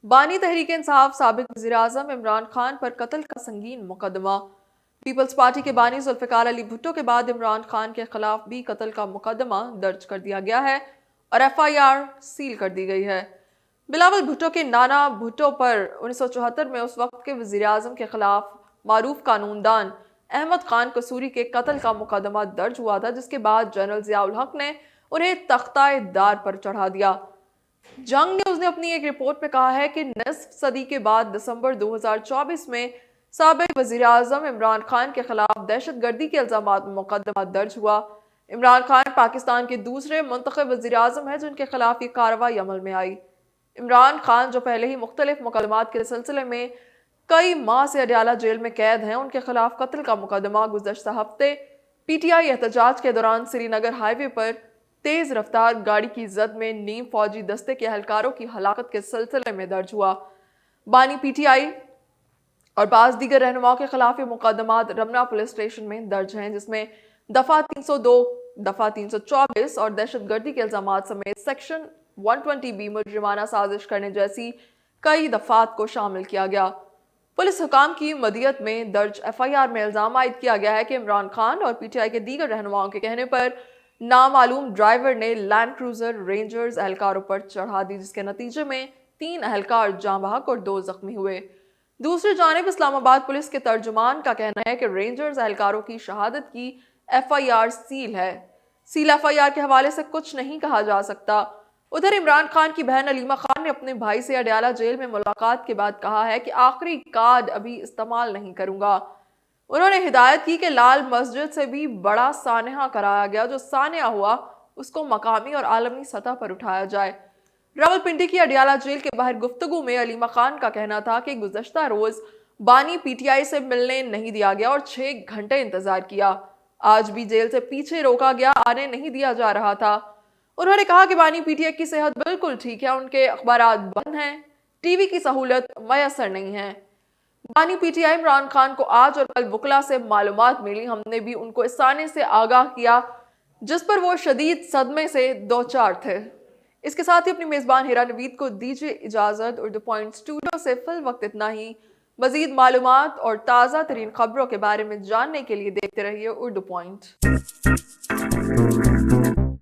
بانی تحریک انصاف سابق وزیراعظم عمران خان پر قتل کا سنگین مقدمہ۔ پیپلز پارٹی کے بانی ذوالفقار علی بھٹو کے بعد عمران خان کے خلاف بھی قتل کا مقدمہ درج کر دیا گیا ہے اور FIR سیل کر دی گئی ہے۔ بلاول بھٹو کے نانا بھٹو پر 1974 میں اس وقت کے وزیراعظم کے خلاف معروف قانون دان احمد خان قصوری کے قتل کا مقدمہ درج ہوا تھا، جس کے بعد جنرل ضیاء الحق نے انہیں تختہ دار پر چڑھا دیا۔ جنگ نیوز نے اپنی ایک رپورٹ میں کہا ہے کہ نصف صدی کے بعد دسمبر 2024 میں سابق وزیراعظم عمران خان کے خلاف دہشت گردی کے الزامات میں مقدمہ درج ہوا۔ عمران خان پاکستان کے دوسرے منتخب وزیراعظم ہیں جن کے خلاف یہ کارروائی عمل میں آئی۔ عمران خان جو پہلے ہی مختلف مقدمات کے سلسلے میں کئی ماہ سے اڈیالہ جیل میں قید ہیں، ان کے خلاف قتل کا مقدمہ گزشتہ ہفتے PTI احتجاج کے دوران سری نگر ہائی وے پر تیز رفتار گاڑی کی زد میں نیم فوجی دستے کے اہلکاروں کی ہلاکت کے سلسلے میں درج ہوا۔ بانی PTI اور بعض دیگر رہنماؤں کے خلاف یہ مقدمات رمنا پولیس اسٹیشن میں درج ہیں، جس میں دفعہ 302، دفعہ 324 اور دہشت گردی کے الزامات سمیت سیکشن 120B مجرمانہ سازش کرنے جیسی کئی دفعات کو شامل کیا گیا۔ پولیس حکام کی مدیت میں درج FIR میں الزام عائد کیا گیا ہے کہ عمران خان اور PTI کے دیگر رہنماؤں کے کہنے پر نامعلوم ڈرائیور نے لینڈ کروزر رینجرز اہلکاروں پر چڑھا دی، جس کے نتیجے میں 3 اہلکار جاں بحق اور 2 زخمی ہوئے۔ دوسری جانب اسلام آباد پولیس کے ترجمان کا کہنا ہے کہ رینجرز اہلکاروں کی شہادت کی FIR سیل ہے۔ سیل FIR کے حوالے سے کچھ نہیں کہا جا سکتا۔ ادھر عمران خان کی بہن علیمہ خان نے اپنے بھائی سے اڈیالہ جیل میں ملاقات کے بعد کہا ہے کہ آخری کارڈ ابھی استعمال نہیں کروں گا۔ انہوں نے ہدایت کی کہ لال مسجد سے بھی بڑا سانحہ کرایا گیا، جو سانحہ ہوا اس کو مقامی اور عالمی سطح پر اٹھایا جائے۔ راولپنڈی کی اڈیالہ جیل کے باہر گفتگو میں علیمہ خان کا کہنا تھا کہ گزشتہ روز بانی PTI سے ملنے نہیں دیا گیا اور 6 گھنٹے انتظار کیا۔ آج بھی جیل سے پیچھے روکا گیا، آنے نہیں دیا جا رہا تھا۔ انہوں نے کہا کہ بانی PTI کی صحت بالکل ٹھیک ہے، ان کے اخبارات بند ہیں، ٹی وی کی سہولت میسر نہیں ہے۔ بانی PTI عمران خان کو آج اور کل وکلا سے معلومات ملی، ہم نے بھی ان کو اس سانے سے آگاہ کیا جس پر وہ شدید صدمے سے دوچار تھے۔ اس کے ساتھ ہی اپنی میزبان ہیرا نوید کو دیجیے اجازت۔ اردو پوائنٹ اسٹوڈیو سے فی الوقت اتنا ہی۔ مزید معلومات اور تازہ ترین خبروں کے بارے میں جاننے کے لیے دیکھتے رہیے اردو پوائنٹ۔